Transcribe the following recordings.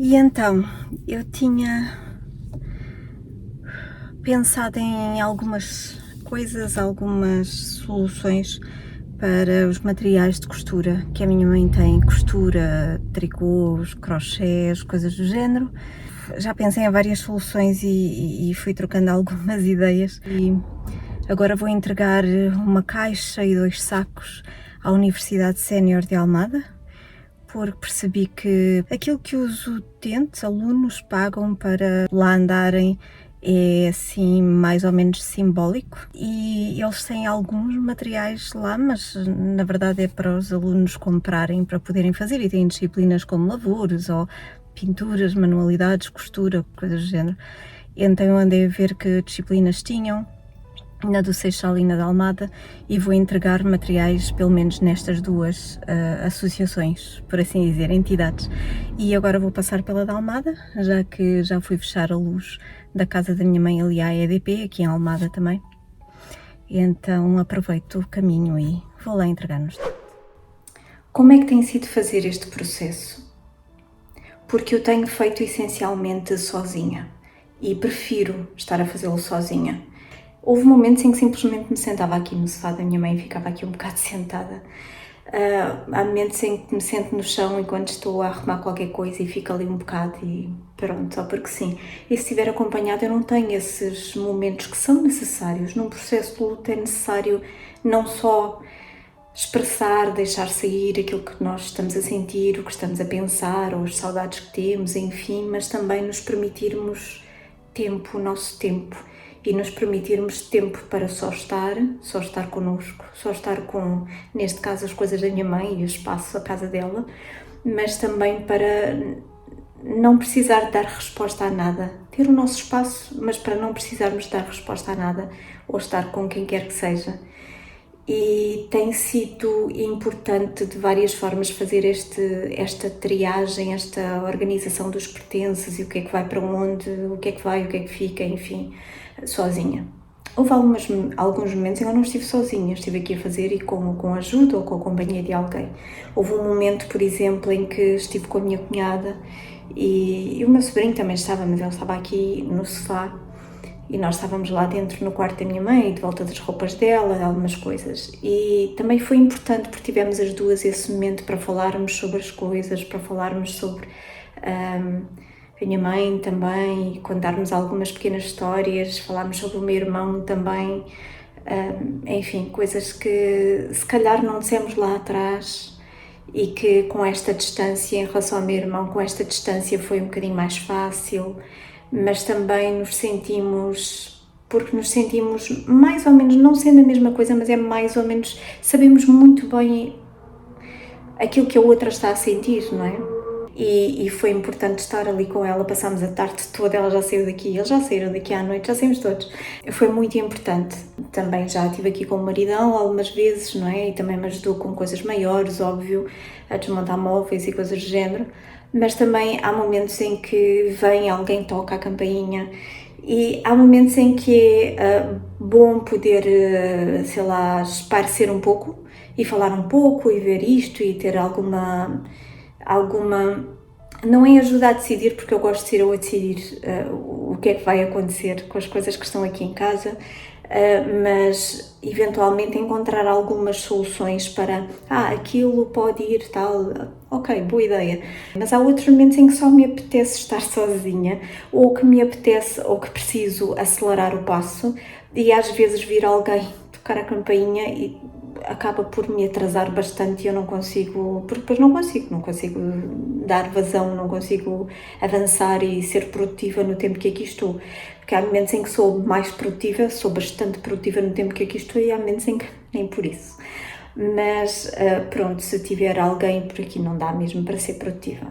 E então, eu tinha pensado em algumas coisas, algumas soluções para os materiais de costura, que a minha mãe tem costura, tricôs, crochês, coisas do género. Já pensei em várias soluções e fui trocando algumas ideias e agora vou entregar uma caixa e 2 sacos à Universidade Sénior de Almada, porque percebi que aquilo que os utentes, alunos, pagam para lá andarem é assim mais ou menos simbólico, e eles têm alguns materiais lá, mas na verdade é para os alunos comprarem para poderem fazer, e têm disciplinas como lavores ou pinturas, manualidades, costura, coisas do género. Então eu andei a ver que disciplinas tinham na do Seixal e na da Almada, e vou entregar materiais pelo menos nestas duas associações, por assim dizer, entidades. E agora vou passar pela da Almada, já que já fui fechar a luz da casa da minha mãe ali à EDP, aqui em Almada também. Então aproveito o caminho e vou lá entregar-nos. Como é que tem sido fazer este processo? Porque eu tenho feito essencialmente sozinha e prefiro estar a fazê-lo sozinha. Houve momentos em que simplesmente me sentava aqui no sofá da minha mãe e ficava aqui um bocado sentada. Há momentos em que me sento no chão enquanto estou a arrumar qualquer coisa e fico ali um bocado e pronto, só porque sim. E se estiver acompanhada, eu não tenho esses momentos que são necessários. Num processo de luto é necessário não só expressar, deixar sair aquilo que nós estamos a sentir, o que estamos a pensar, ou as saudades que temos, enfim, mas também nos permitirmos tempo, o nosso tempo, e nos permitirmos tempo para só estar connosco, só estar com, neste caso, as coisas da minha mãe e o espaço, a casa dela, mas também para não precisar dar resposta a nada, ter o nosso espaço, mas para não precisarmos dar resposta a nada, ou estar com quem quer que seja. E tem sido importante de várias formas fazer esta triagem, esta organização dos pertences e o que é que vai para onde, o que é que vai, o que é que fica, enfim, sozinha. Houve alguns momentos em que eu não estive sozinha, estive aqui a fazer e com ajuda ou com a companhia de alguém. Houve um momento, por exemplo, em que estive com a minha cunhada e o meu sobrinho também estava, mas ele estava aqui no sofá. E nós estávamos lá dentro no quarto da minha mãe, de volta das roupas dela, algumas coisas. E também foi importante porque tivemos as duas esse momento para falarmos sobre as coisas, para falarmos sobre a minha mãe também, contarmos algumas pequenas histórias, falarmos sobre o meu irmão também. Enfim, coisas que se calhar não dissemos lá atrás e que com esta distância, em relação ao meu irmão, com esta distância foi um bocadinho mais fácil. Mas também porque nos sentimos mais ou menos, não sendo a mesma coisa, mas é mais ou menos, sabemos muito bem aquilo que a outra está a sentir, não é? E foi importante estar ali com ela, passámos a tarde toda, ela já saiu daqui, eles já saíram daqui à noite, já saímos todos. Foi muito importante. Também já estive aqui com o maridão algumas vezes, não é? E também me ajudou com coisas maiores, óbvio, a desmontar móveis e coisas do género. Mas também há momentos em que vem alguém, toca a campainha, e há momentos em que é bom poder, sei lá, esparecer um pouco e falar um pouco e ver isto e ter alguma, não é ajuda a decidir, porque eu gosto de ser eu a decidir o que é que vai acontecer com as coisas que estão aqui em casa, mas eventualmente encontrar algumas soluções para, aquilo pode ir tal, ok, boa ideia. Mas há outros momentos em que só me apetece estar sozinha, ou que me apetece, ou que preciso acelerar o passo, e às vezes vir alguém tocar a campainha e acaba por me atrasar bastante e eu não consigo, porque depois não consigo dar vazão, não consigo avançar e ser produtiva no tempo que aqui estou. Porque há momentos em que sou mais produtiva, sou bastante produtiva no tempo que aqui estou, e há momentos em que nem por isso. Mas pronto, se tiver alguém por aqui não dá mesmo para ser produtiva.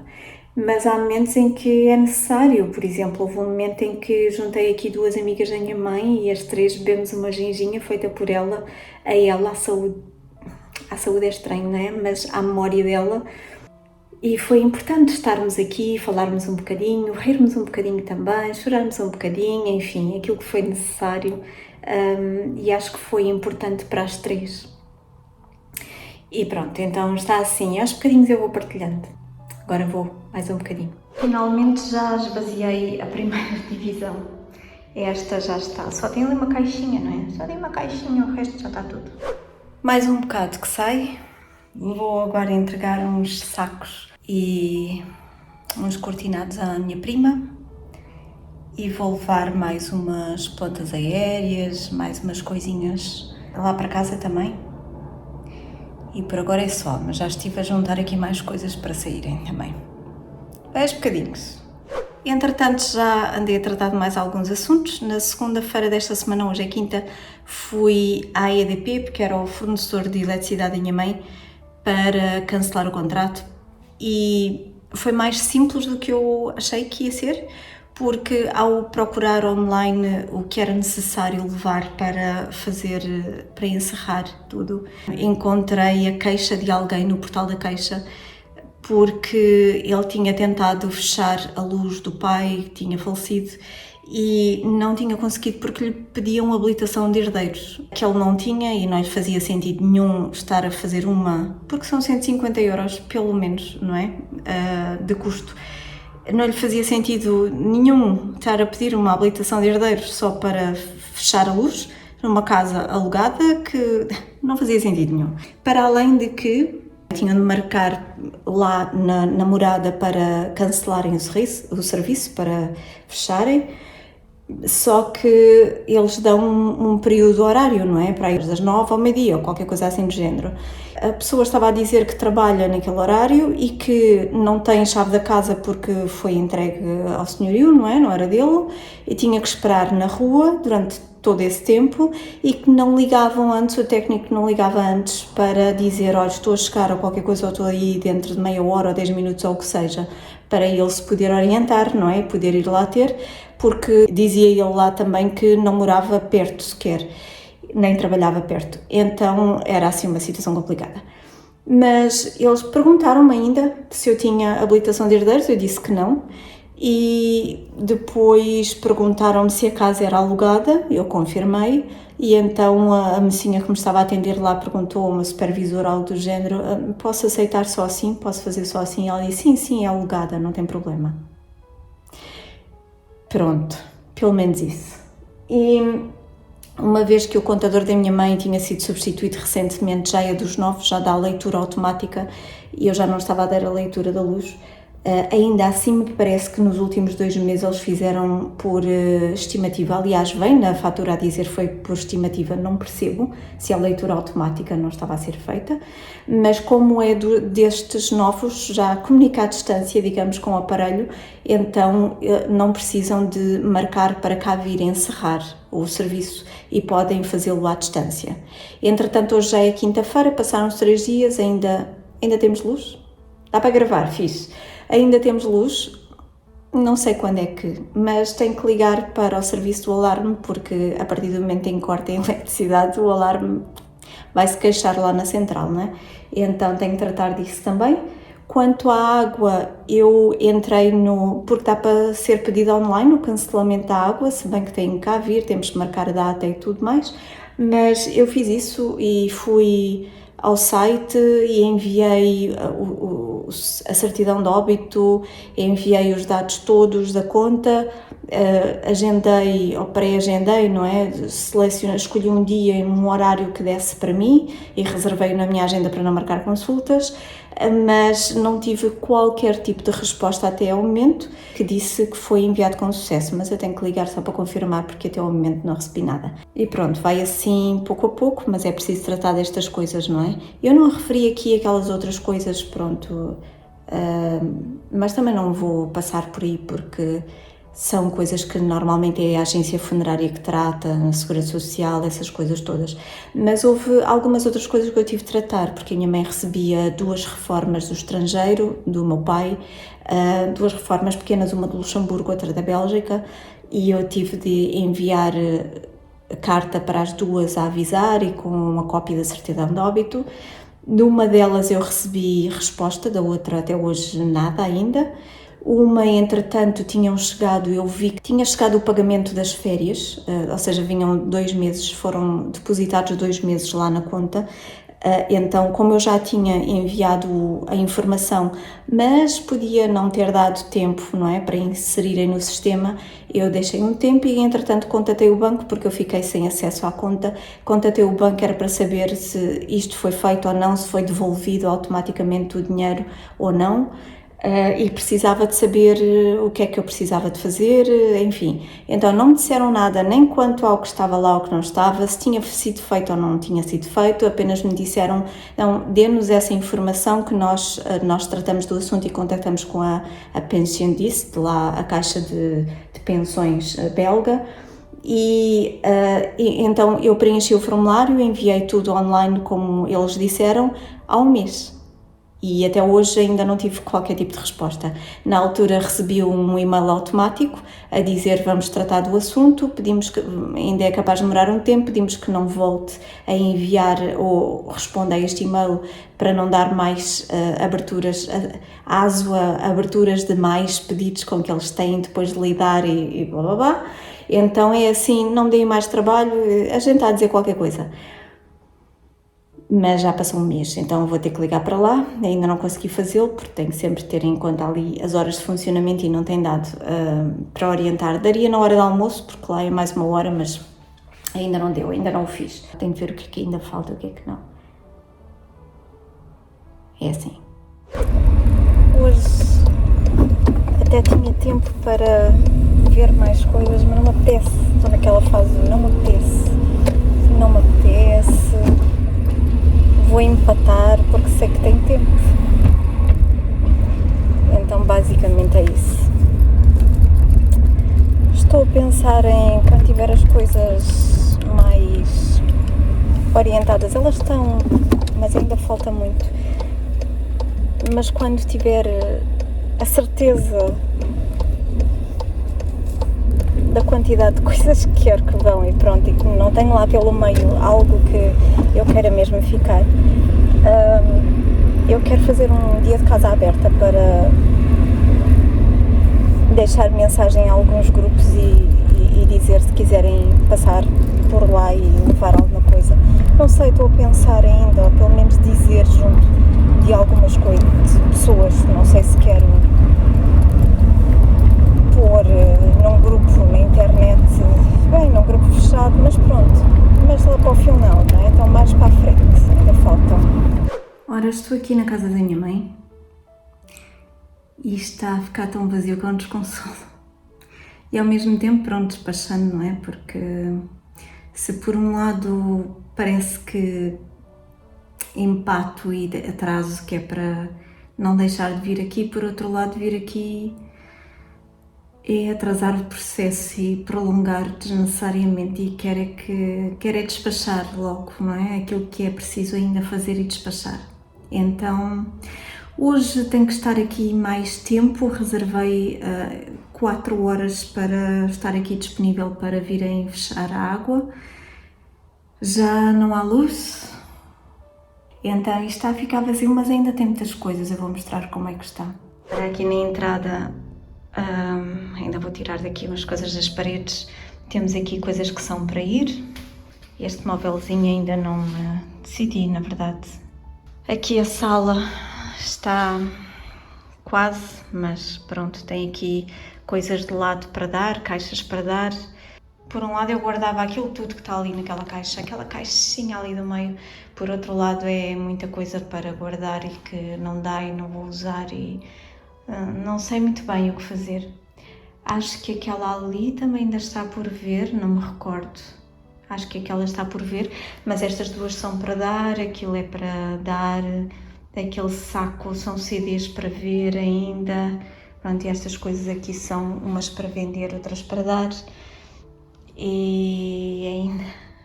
Mas há momentos em que é necessário. Por exemplo, houve um momento em que juntei aqui duas amigas da minha mãe e as três bebemos uma ginginha feita por ela, à saúde. À saúde é estranho, não é? Mas à memória dela. E foi importante estarmos aqui, falarmos um bocadinho, rirmos um bocadinho também, chorarmos um bocadinho, enfim, aquilo que foi necessário. E acho que foi importante para as três. E pronto, então está assim, aos bocadinhos eu vou partilhando. Agora vou mais um bocadinho. Finalmente já esvaziei a primeira divisão. Esta já está. Só tem ali uma caixinha, não é? Só tem uma caixinha, o resto já está tudo. Mais um bocado que sai. Vou agora entregar uns sacos e uns cortinados à minha prima. E vou levar mais umas plantas aéreas, mais umas coisinhas lá para casa também. E por agora é só, mas já estive a juntar aqui mais coisas para saírem também. 10 bocadinhos. Entretanto, já andei a tratar de mais alguns assuntos. Na segunda-feira desta semana, hoje é quinta, fui à EDP, porque era o fornecedor de eletricidade da minha mãe, para cancelar o contrato. E foi mais simples do que eu achei que ia ser, porque ao procurar online o que era necessário levar para encerrar tudo, encontrei a queixa de alguém no portal da Caixa, porque ele tinha tentado fechar a luz do pai, que tinha falecido, e não tinha conseguido porque lhe pediam habilitação de herdeiros, que ele não tinha e não lhe fazia sentido nenhum estar a fazer uma, porque são 150 euros pelo menos, não é? De custo. Não lhe fazia sentido nenhum estar a pedir uma habilitação de herdeiros só para fechar a luz numa casa alugada, que não fazia sentido nenhum. Para além de que tinham de marcar lá na morada para cancelarem o serviço, para fecharem, só que eles dão um período horário, não é? Para ir das 9 ao meio-dia ou qualquer coisa assim do género. A pessoa estava a dizer que trabalha naquele horário e que não tem chave da casa porque foi entregue ao senhorio, não é? Não era dele, e tinha que esperar na rua durante todo esse tempo e que não ligavam antes, o técnico não ligava antes para dizer, olha, estou a chegar ou qualquer coisa, ou estou aí dentro de meia hora ou 10 minutos ou o que seja, para ele se poder orientar, não é? Poder ir lá ter, porque dizia ele lá também que não morava perto sequer, nem trabalhava perto, então era assim uma situação complicada. Mas eles perguntaram-me ainda se eu tinha habilitação de herdeiros, eu disse que não, e depois perguntaram-me se a casa era alugada, eu confirmei, e então a mocinha que me estava a atender lá perguntou a uma supervisora, algo do género, posso aceitar só assim, posso fazer só assim? Ela disse, sim, é alugada, não tem problema. Pronto, pelo menos isso. E uma vez que o contador da minha mãe tinha sido substituído recentemente, já é dos novos, já dá a leitura automática e eu já não estava a dar a leitura da luz, ainda assim me parece que nos últimos 2 meses eles fizeram por estimativa. Aliás, vem na fatura a dizer foi por estimativa, não percebo se a leitura automática não estava a ser feita, mas como é destes novos, já comunica à distância, digamos, com o aparelho, então não precisam de marcar para cá vir encerrar o serviço e podem fazê-lo à distância. Entretanto, hoje já é quinta-feira, passaram-se 3 dias, ainda temos luz? Dá para gravar, fixe. Ainda temos luz, não sei quando é que, mas tenho que ligar para o serviço do alarme, porque a partir do momento em que corta a eletricidade, o alarme vai se queixar lá na central, não é? Então tenho que tratar disso também. Quanto à água, eu entrei porque está para ser pedido online o cancelamento da água, se bem que tenho que cá vir, temos que marcar a data e tudo mais, mas eu fiz isso e fui ao site e enviei a certidão de óbito, enviei os dados todos da conta, agendei ou pré-agendei, não é? Escolhi um dia e um horário que desse para mim e reservei na minha agenda para não marcar consultas, mas não tive qualquer tipo de resposta até ao momento, que disse que foi enviado com sucesso, mas eu tenho que ligar só para confirmar porque até ao momento não recebi nada. E pronto, vai assim pouco a pouco, mas é preciso tratar destas coisas, não é? Eu não referi aqui aquelas outras coisas, pronto, mas também não vou passar por aí porque são coisas que normalmente é a agência funerária que trata, a segurança social, essas coisas todas. Mas houve algumas outras coisas que eu tive de tratar, porque a minha mãe recebia 2 reformas do estrangeiro, do meu pai, 2 reformas pequenas, uma do Luxemburgo, outra da Bélgica, e eu tive de enviar a carta para as 2 a avisar e com uma cópia da certidão de óbito. De uma delas eu recebi resposta, da outra até hoje nada ainda. Uma, entretanto, eu vi que tinha chegado o pagamento das férias, ou seja, vinham 2 meses, foram depositados 2 meses lá na conta, Então, como eu já tinha enviado a informação, mas podia não ter dado tempo, não é, para inserirem no sistema, eu deixei um tempo e, entretanto, contatei o banco, porque eu fiquei sem acesso à conta. Contatei o banco, era para saber se isto foi feito ou não, se foi devolvido automaticamente o dinheiro ou não. E precisava de saber o que é que eu precisava de fazer, enfim. Então não me disseram nada nem quanto ao que estava lá ou que não estava, se tinha sido feito ou não tinha sido feito, apenas me disseram, então dê-nos essa informação que nós tratamos do assunto e contactamos com a Pensiondist, lá a caixa de pensões belga. E então eu preenchi o formulário, enviei tudo online como eles disseram, há um mês. E até hoje ainda não tive qualquer tipo de resposta. Na altura recebi um e-mail automático a dizer vamos tratar do assunto, pedimos que, ainda é capaz de demorar um tempo, pedimos que não volte a enviar ou responda a este e-mail para não dar mais aberturas, aberturas de mais pedidos com que eles têm depois de lidar e blá blá blá. Então é assim, não me deem mais trabalho, a gente está a dizer qualquer coisa. Mas já passou um mês, então vou ter que ligar para lá, ainda não consegui fazê-lo, porque tenho que sempre ter em conta ali as horas de funcionamento e não tem dado para orientar. Daria na hora do almoço, porque lá é mais uma hora, mas ainda não deu, ainda não o fiz. Tenho de ver o que é que ainda falta, o que é que não. É assim. Hoje até tinha tempo para ver mais coisas, mas não me apetece. Estou naquela fase, não me apetece. Vou empatar porque sei que tenho tempo. Então basicamente é isso. Estou a pensar em quando tiver as coisas mais orientadas, elas estão, mas ainda falta muito. Mas quando tiver a certeza da quantidade de coisas que quero que vão e pronto, e que não tenho lá pelo meio algo que eu queira mesmo ficar, eu quero fazer um dia de casa aberta para deixar mensagem a alguns grupos e dizer se quiserem passar por lá e levar alguma coisa. Não sei, estou a pensar ainda, ou pelo menos dizer junto de algumas coisas, de pessoas, não sei se quero pôr num grupo na internet, bem, num grupo fechado, mas pronto, mas lá para o final, não é? Então mais para a frente, ainda faltam. Ora, estou aqui na casa da minha mãe e está a ficar tão vazio que é um desconsolo. E ao mesmo tempo, pronto, despachando, não é? Porque se por um lado parece que empato e atraso, que é para não deixar de vir aqui, por outro lado vir aqui é atrasar o processo e prolongar desnecessariamente e quer é despachar logo, não é? Aquilo que é preciso ainda fazer e despachar. Então, hoje tenho que estar aqui mais tempo, reservei 4 horas para estar aqui disponível para virem fechar a água. Já não há luz, então isto está a ficar vazio, mas ainda tem muitas coisas, eu vou mostrar como é que está. Para aqui na entrada, ainda vou tirar daqui umas coisas das paredes, temos aqui coisas que são para ir, este móvelzinho ainda não me decidi, na verdade. Aqui a sala está quase, mas pronto, tem aqui coisas de lado para dar, caixas para dar. Por um lado eu guardava aquilo tudo que está ali naquela caixa, aquela caixinha ali do meio. Por outro lado é muita coisa para guardar e que não dá e não vou usar e não sei muito bem o que fazer. Acho que aquela ali também ainda está por ver, não me recordo. Acho que aquela está por ver, mas estas duas são para dar, aquilo é para dar, aquele saco são CDs para ver ainda. Pronto, e estas coisas aqui são umas para vender, outras para dar. E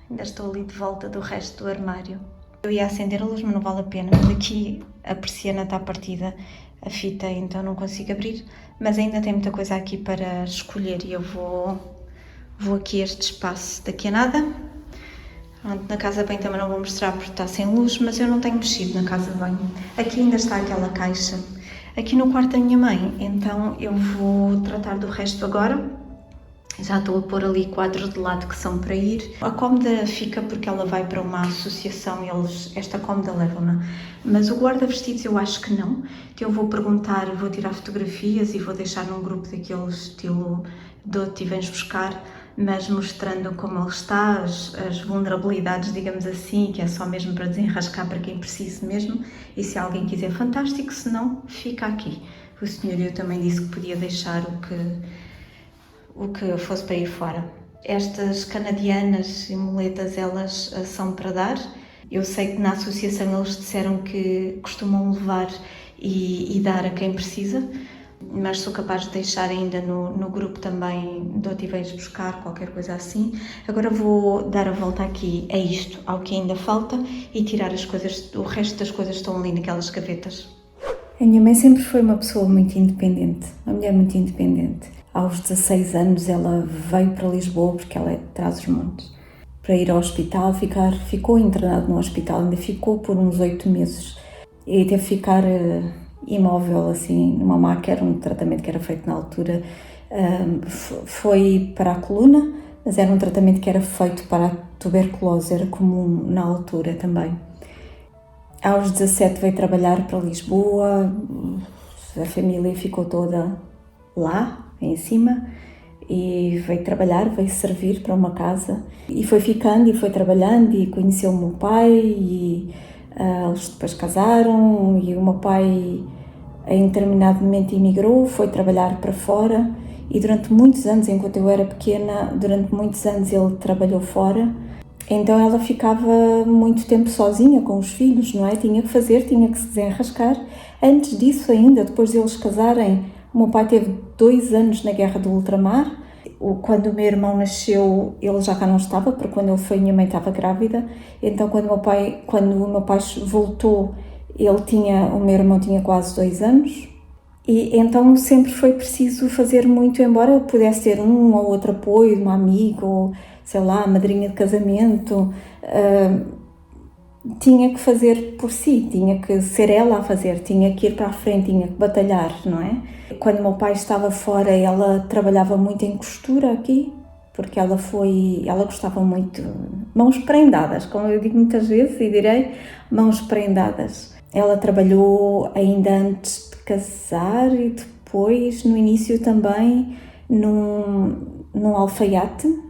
ainda estou ali de volta do resto do armário. Eu ia acender a luz, mas não vale a pena, mas aqui a persiana está partida, a fita, então não consigo abrir, mas ainda tem muita coisa aqui para escolher e eu vou aqui a este espaço daqui a nada. Na casa de banho também não vou mostrar porque está sem luz, mas eu não tenho mexido na casa de banho. Aqui ainda está aquela caixa, aqui no quarto da minha mãe, então eu vou tratar do resto agora. Já estou a pôr ali quadros de lado que são para ir. A cómoda fica porque ela vai para uma associação e esta cómoda leva-na. Mas o guarda-vestidos eu acho que não. Então eu vou perguntar, vou tirar fotografias e vou deixar num grupo daquele estilo dou-te e vens buscar, mas mostrando como ele está, as vulnerabilidades, digamos assim, que é só mesmo para desenrascar para quem precise mesmo. E se alguém quiser, fantástico, se não, fica aqui. O senhorio também disse que podia deixar o que fosse para ir fora. Estas canadianas e muletas, elas são para dar. Eu sei que na associação eles disseram que costumam levar e dar a quem precisa, mas sou capaz de deixar ainda no grupo também, dou-te e vens buscar, qualquer coisa assim. Agora vou dar a volta aqui a isto, ao que ainda falta, e tirar as coisas, o resto das coisas estão ali naquelas gavetas. A minha mãe sempre foi uma pessoa muito independente, uma mulher muito independente. Aos 16 anos ela veio para Lisboa, porque ela é de Trás-os-Montes, para ir ao hospital, ficou internada no hospital, ainda ficou por uns 8 meses. E teve que ficar imóvel, assim, numa maca, era um tratamento que era feito na altura. Foi para a coluna, mas era um tratamento que era feito para a tuberculose, era comum na altura também. Aos 17 veio trabalhar para Lisboa, a família ficou toda lá, em cima, e veio trabalhar, veio servir para uma casa. E foi ficando e foi trabalhando e conheceu o meu pai e eles depois casaram e o meu pai em determinado momento emigrou, foi trabalhar para fora e durante muitos anos, enquanto eu era pequena, durante muitos anos ele trabalhou fora. Então ela ficava muito tempo sozinha com os filhos, não é? Tinha que se desenrascar. Antes disso ainda, depois de eles casarem, o meu pai teve 2 anos na guerra do ultramar. Quando o meu irmão nasceu, ele já cá não estava, porque quando ele foi, minha mãe estava grávida. Então quando o meu pai voltou, o meu irmão tinha quase 2 anos. E então sempre foi preciso fazer muito, embora eu pudesse ter um ou outro apoio de uma amiga, ou sei lá, madrinha de casamento, tinha que fazer por si, tinha que ser ela a fazer, tinha que ir para a frente, tinha que batalhar, não é? Quando meu pai estava fora, ela trabalhava muito em costura aqui, porque ela gostava muito, mãos prendadas, como eu digo muitas vezes e direi, mãos prendadas. Ela trabalhou ainda antes de casar e depois, no início também, num alfaiate.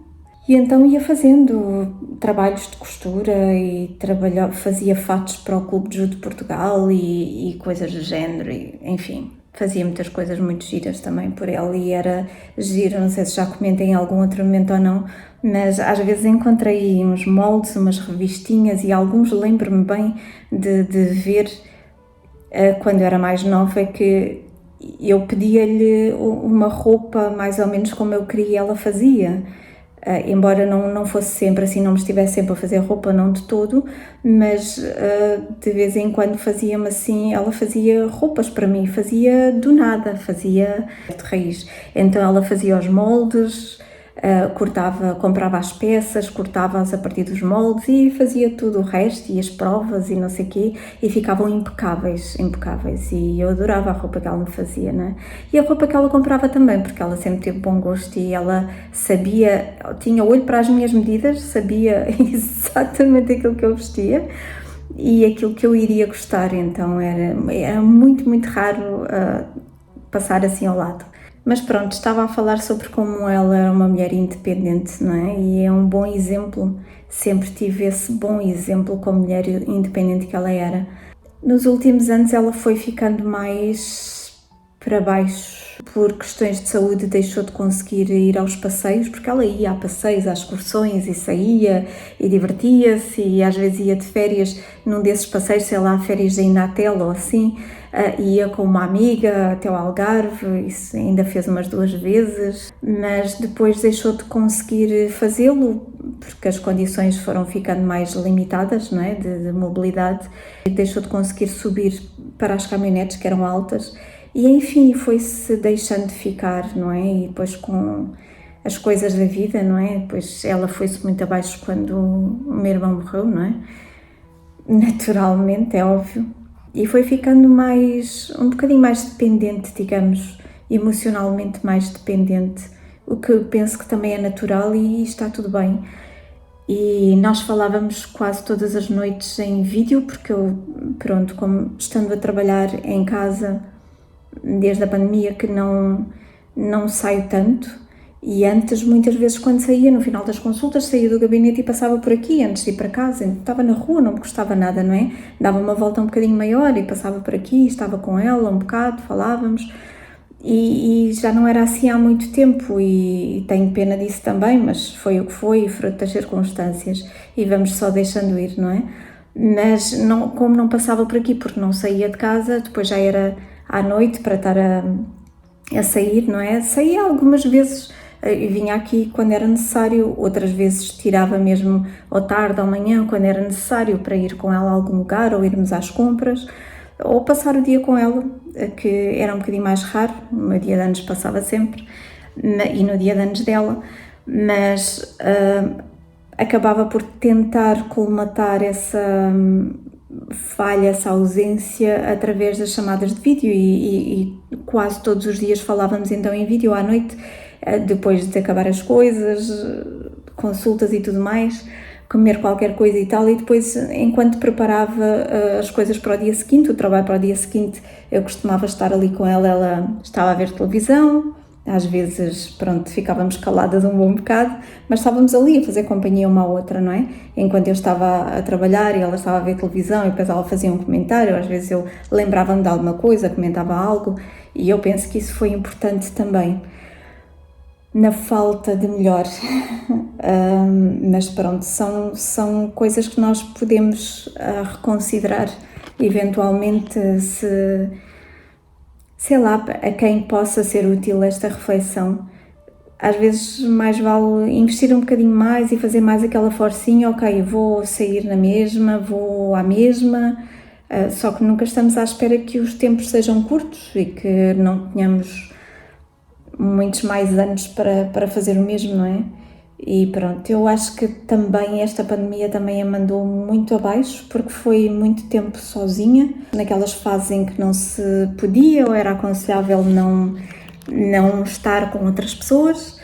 E então ia fazendo trabalhos de costura e fazia fatos para o Clube de Judo de Portugal e coisas do género, e, enfim, fazia muitas coisas muito giras também por ela e era giro, não sei se já comentei em algum outro momento ou não, mas às vezes encontrei uns moldes, umas revistinhas e alguns lembro-me bem de ver quando eu era mais nova, que eu pedia-lhe uma roupa mais ou menos como eu queria, ela fazia. Embora não fosse sempre assim, não me estivesse sempre a fazer roupa, não de todo, mas de vez em quando fazia-me assim, ela fazia roupas para mim, fazia do nada, fazia de raiz. Então ela fazia os moldes, comprava as peças, cortava-as a partir dos moldes e fazia tudo o resto e as provas e não sei o quê, e ficavam impecáveis, e eu adorava a roupa que ela me fazia, né? E a roupa que ela comprava também, porque ela sempre teve bom gosto e ela sabia, tinha olho para as minhas medidas, sabia exatamente aquilo que eu vestia e aquilo que eu iria gostar, então era muito, muito raro passar assim ao lado. Mas pronto, estava a falar sobre como ela era uma mulher independente, não é? E é um bom exemplo, sempre tive esse bom exemplo como mulher independente que ela era. Nos últimos anos ela foi ficando mais para baixo, por questões de saúde deixou de conseguir ir aos passeios, porque ela ia a passeios, às excursões e saía e divertia-se e às vezes ia de férias num desses passeios, sei lá, férias da Inatel ou assim, ia com uma amiga até ao Algarve, isso ainda fez umas 2 vezes, mas depois deixou de conseguir fazê-lo porque as condições foram ficando mais limitadas, não é, de mobilidade, e deixou de conseguir subir para as caminhonetes que eram altas. E enfim, foi-se deixando de ficar, não é? E depois com as coisas da vida, não é? Depois ela foi-se muito abaixo quando o meu irmão morreu, não é? Naturalmente, é óbvio. E foi ficando um bocadinho mais dependente, digamos, emocionalmente mais dependente o que penso que também é natural e está tudo bem. E nós falávamos quase todas as noites em vídeo, porque eu, pronto, como estando a trabalhar em casa desde a pandemia que não saio tanto, e antes, muitas vezes quando saía, no final das consultas, saía do gabinete e passava por aqui, antes de ir para casa, estava na rua, não me custava nada, não é? Dava uma volta um bocadinho maior e passava por aqui, estava com ela um bocado, falávamos, e já não era assim há muito tempo e tenho pena disso também, mas foi o que foi, fruto das circunstâncias, e vamos só deixando ir, não é? Mas não, como não passava por aqui porque não saía de casa, depois já era à noite para estar a sair, não é? Saía algumas vezes e vinha aqui quando era necessário, outras vezes tirava mesmo à tarde ou manhã quando era necessário para ir com ela a algum lugar ou irmos às compras ou passar o dia com ela, que era um bocadinho mais raro. No meu dia de anos passava sempre e no dia de anos dela, mas acabava por tentar colmatar essa falha, essa ausência através das chamadas de vídeo e quase todos os dias falávamos então em vídeo à noite, depois de acabar as coisas, consultas e tudo mais, comer qualquer coisa e tal, e depois enquanto preparava as coisas para o dia seguinte, o trabalho para o dia seguinte, eu costumava estar ali com ela, ela estava a ver televisão, às vezes, pronto, ficávamos caladas um bom bocado, mas estávamos ali a fazer companhia uma à outra, não é? Enquanto eu estava a trabalhar e ela estava a ver televisão e depois ela fazia um comentário, às vezes eu lembrava-me de alguma coisa, comentava algo, e eu penso que isso foi importante também, na falta de melhor. Mas pronto, são coisas que nós podemos reconsiderar eventualmente, se sei lá, a quem possa ser útil esta reflexão. Às vezes mais vale investir um bocadinho mais e fazer mais aquela forcinha, ok, vou sair na mesma, vou à mesma, só que nunca estamos à espera que os tempos sejam curtos e que não tenhamos muitos mais anos para fazer o mesmo, não é? E pronto, eu acho que também esta pandemia também a mandou muito abaixo, porque foi muito tempo sozinha, naquelas fases em que não se podia ou era aconselhável não estar com outras pessoas.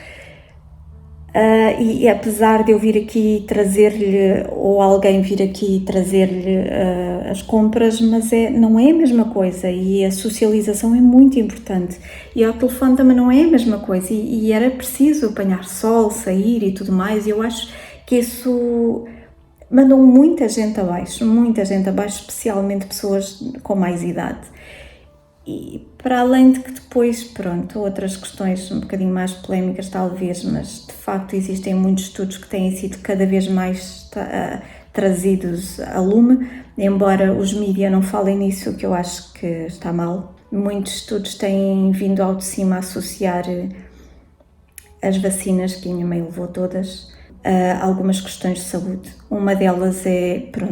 E apesar de eu vir aqui trazer-lhe, ou alguém vir aqui trazer-lhe as compras, mas não é a mesma coisa, e a socialização é muito importante, e ao telefone também não é a mesma coisa, e era preciso apanhar sol, sair e tudo mais, e eu acho que isso mandou muita gente abaixo, especialmente pessoas com mais idade. E para além de que depois, pronto, outras questões um bocadinho mais polémicas talvez, mas de facto existem muitos estudos que têm sido cada vez mais trazidos a lume, embora os mídias não falem nisso, o que eu acho que está mal. Muitos estudos têm vindo ao de cima a associar as vacinas, que a minha mãe levou todas, algumas questões de saúde. Uma delas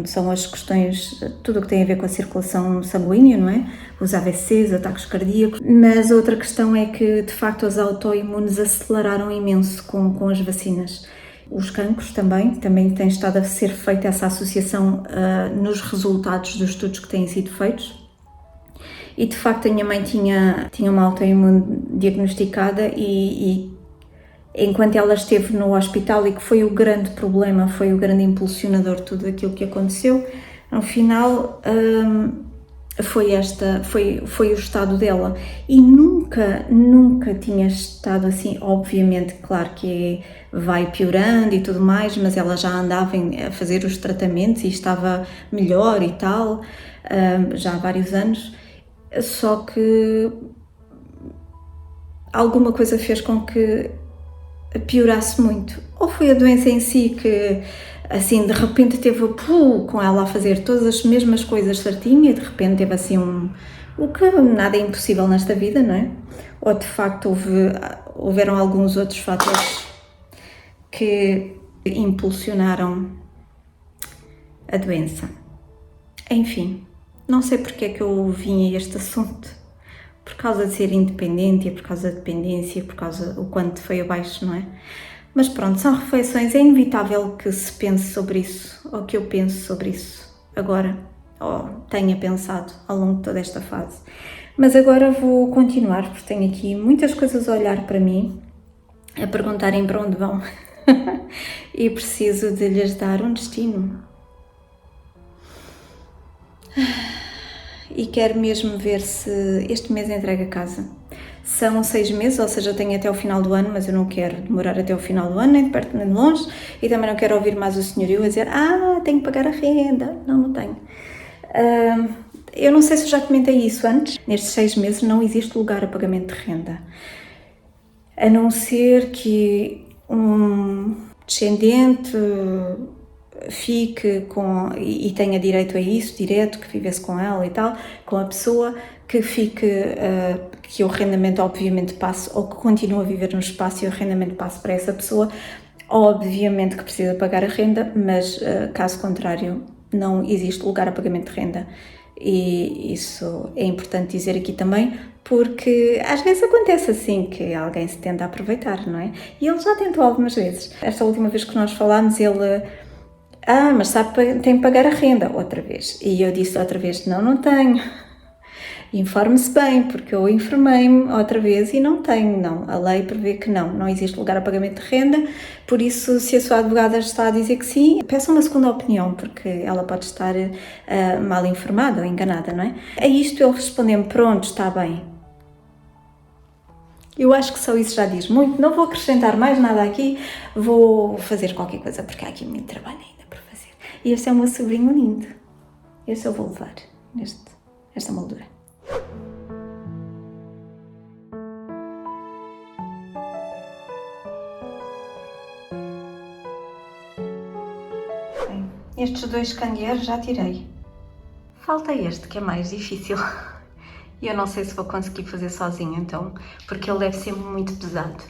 são as questões, tudo o que tem a ver com a circulação sanguínea, não é? Os AVCs, ataques cardíacos, mas outra questão é que, de facto, as autoimunes aceleraram imenso com as vacinas. Os cancros também tem estado a ser feita essa associação nos resultados dos estudos que têm sido feitos. E, de facto, a minha mãe tinha uma autoimune diagnosticada e enquanto ela esteve no hospital, e que foi o grande problema, foi o grande impulsionador de tudo aquilo que aconteceu, no final foi o estado dela, e nunca tinha estado assim. Obviamente, claro que vai piorando e tudo mais, mas ela já andava a fazer os tratamentos e estava melhor e tal, já há vários anos, só que alguma coisa fez com que piorasse muito. Ou foi a doença em si que, assim, de repente teve com ela a fazer todas as mesmas coisas certinho, e de repente teve assim o que nada é impossível nesta vida, não é? Ou de facto houveram alguns outros fatores que impulsionaram a doença. Enfim, não sei porque é que eu vim a este assunto. Por causa de ser independente e por causa da dependência, por causa do quanto foi abaixo, não é? Mas pronto, são reflexões, é inevitável que se pense sobre isso, ou que eu pense sobre isso agora, ou tenha pensado ao longo de toda esta fase. Mas agora vou continuar, porque tenho aqui muitas coisas a olhar para mim, a perguntarem para onde vão e preciso de lhes dar um destino. E quero mesmo ver se este mês entrega a casa. São 6 meses, ou seja, eu tenho até o final do ano, mas eu não quero demorar até o final do ano, nem de perto nem de longe, e também não quero ouvir mais o senhorio a dizer tenho que pagar a renda. Não tenho. Eu não sei se eu já comentei isso antes. Nestes 6 meses não existe lugar a pagamento de renda. A não ser que um descendente fique com, e tenha direito a isso, direto, que vivesse com ela e tal, com a pessoa, que fique, que o arrendamento obviamente passe, ou que continue a viver no espaço e o arrendamento passe para essa pessoa, obviamente que precisa pagar a renda, mas caso contrário não existe lugar a pagamento de renda. E isso é importante dizer aqui também, porque às vezes acontece assim, que alguém se tenta aproveitar, não é? E ele já tentou algumas vezes. Esta última vez que nós falámos, ele... mas sabe, tem que pagar a renda outra vez. E eu disse outra vez, não tenho. Informe-se bem, porque eu informei-me outra vez e não tenho, não. A lei prevê que não existe lugar a pagamento de renda, por isso, se a sua advogada está a dizer que sim, peça uma segunda opinião, porque ela pode estar mal informada ou enganada, não é? A isto ele respondeu-me, pronto, está bem. Eu acho que só isso já diz muito, não vou acrescentar mais nada aqui, vou fazer qualquer coisa, porque há aqui muito trabalho ainda para fazer. E este é o meu sobrinho lindo, este eu vou levar, esta moldura. Bem, estes 2 candeeiros já tirei. Falta este, que é mais difícil. E eu não sei se vou conseguir fazer sozinha, então, porque ele deve ser muito pesado.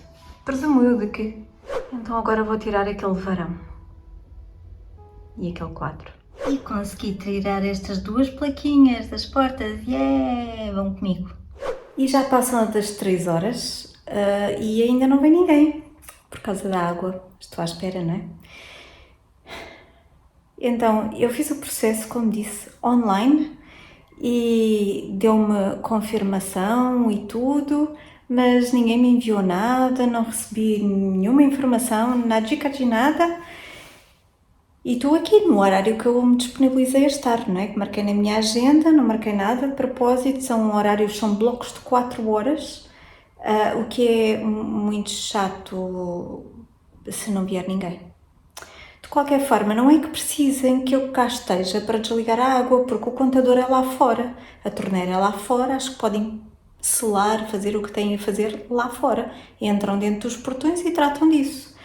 Presumo eu de que. Então agora vou tirar aquele varão. E aquele quadro. E consegui tirar estas 2 plaquinhas das portas. Yeah! Vão comigo. E já passam das 3 horas e ainda não vem ninguém. Por causa da água. Estou à espera, não é? Então, eu fiz o processo, como disse, online e deu-me confirmação e tudo, mas ninguém me enviou nada, não recebi nenhuma informação, nada de nada. E estou aqui no horário que eu me disponibilizei a estar, não é? Que marquei na minha agenda, não marquei nada, de propósito, são blocos de 4 horas, o que é muito chato se não vier ninguém. De qualquer forma, não é que precisem que eu cá esteja para desligar a água, porque o contador é lá fora, a torneira é lá fora, acho que podem selar, fazer o que têm a fazer lá fora. Entram dentro dos portões e tratam disso.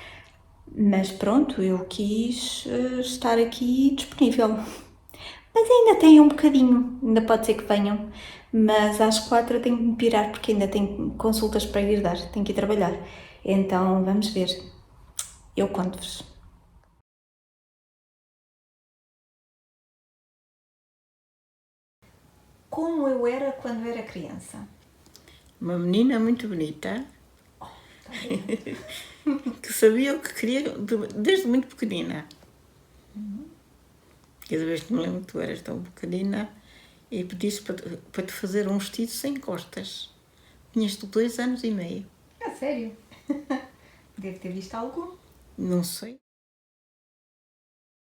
Mas pronto, eu quis estar aqui disponível. Mas ainda tem um bocadinho, ainda pode ser que venham. Mas às 4 eu tenho que me pirar, porque ainda tenho consultas para ir dar, tenho que ir trabalhar. Então vamos ver. Eu conto-vos. Como eu era quando era criança. Uma menina muito bonita, que sabia o que queria desde muito pequenina. Cada vez que me lembro que tu eras tão pequenina e pediste para te fazer um vestido sem costas. Tinhas tu 2 anos e meio. É sério? Devo ter visto algum. Não sei.